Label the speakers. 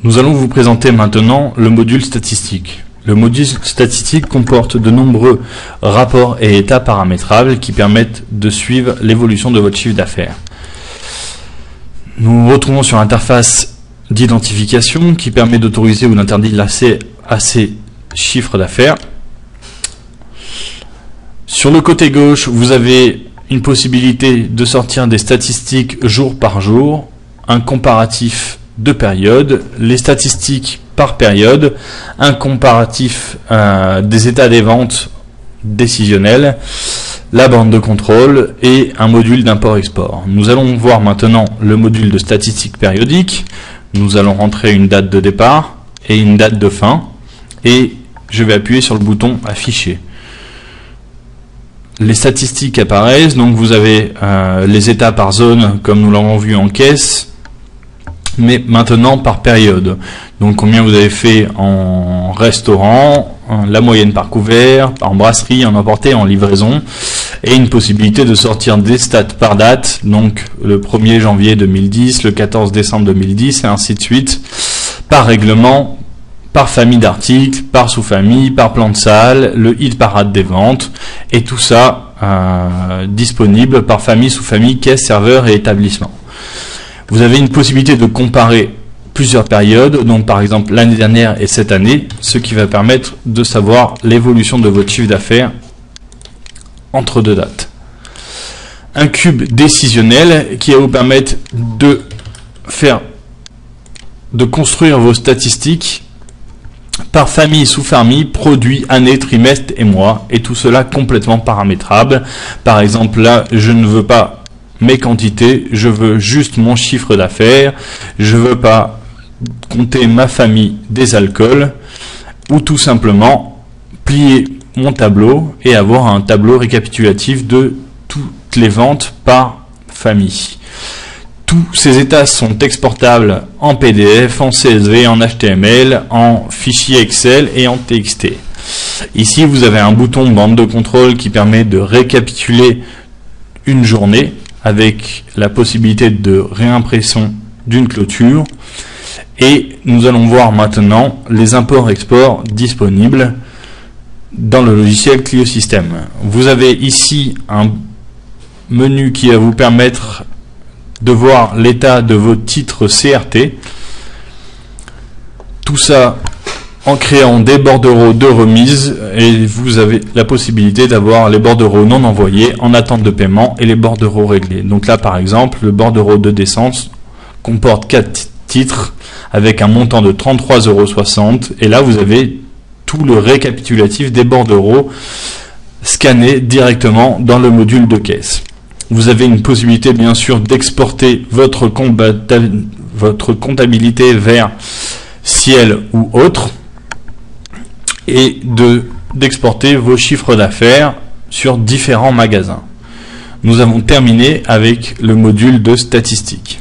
Speaker 1: Nous allons vous présenter maintenant le module statistique. Le module statistique comporte de nombreux rapports et états paramétrables qui permettent de suivre l'évolution de votre chiffre d'affaires. Nous nous retrouvons sur l'interface d'identification qui permet d'autoriser ou d'interdire l'accès à ces chiffres d'affaires. Sur le côté gauche, vous avez une possibilité de sortir des statistiques jour par jour, un comparatif de périodes, les statistiques par période, un comparatif des états des ventes décisionnels, la bande de contrôle et un module d'import-export. Nous allons voir maintenant le module de statistiques périodiques. Nous allons rentrer une date de départ et une date de fin et je vais appuyer sur le bouton afficher. Les statistiques apparaissent, donc vous avez les états par zone comme nous l'avons vu en caisse, mais maintenant par période. Donc combien vous avez fait en restaurant, la moyenne par couvert, en brasserie, en emporté, en livraison, et une possibilité de sortir des stats par date, donc le 1er janvier 2010, le 14 décembre 2010, et ainsi de suite, par règlement, par famille d'articles, par sous-famille, par plan de salle, le hit parade des ventes, et tout ça disponible par famille, sous-famille, caisse, serveur et établissement. Vous avez une possibilité de comparer plusieurs périodes, donc par exemple l'année dernière et cette année, ce qui va permettre de savoir l'évolution de votre chiffre d'affaires entre deux dates. Un cube décisionnel qui va vous permettre de construire vos statistiques par famille, sous-famille, produit, année, trimestre et mois, et tout cela complètement paramétrable. Par exemple là, je ne veux pas mes quantités, je veux juste mon chiffre d'affaires, je veux pas compter ma famille des alcools, ou tout simplement plier mon tableau et avoir un tableau récapitulatif de toutes les ventes par famille. Tous ces états sont exportables en PDF, en CSV, en HTML, en fichier Excel et en TXT. Ici, vous avez un bouton bande de contrôle qui permet de récapituler une journée avec la possibilité de réimpression d'une clôture. Et nous allons voir maintenant les imports-exports disponibles dans le logiciel Clio System. Vous avez ici un menu qui va vous permettre de voir l'état de vos titres CRT. Tout ça en créant des bordereaux de remise, et vous avez la possibilité d'avoir les bordereaux non envoyés en attente de paiement et les bordereaux réglés. Donc là par exemple, le bordereau de descente comporte 4 titres avec un montant de 33,60 € et là vous avez tout le récapitulatif des bordereaux scannés directement dans le module de caisse. Vous avez une possibilité bien sûr d'exporter votre comptabilité vers Ciel ou autre et d'exporter vos chiffres d'affaires sur différents magasins. Nous avons terminé avec le module de statistiques.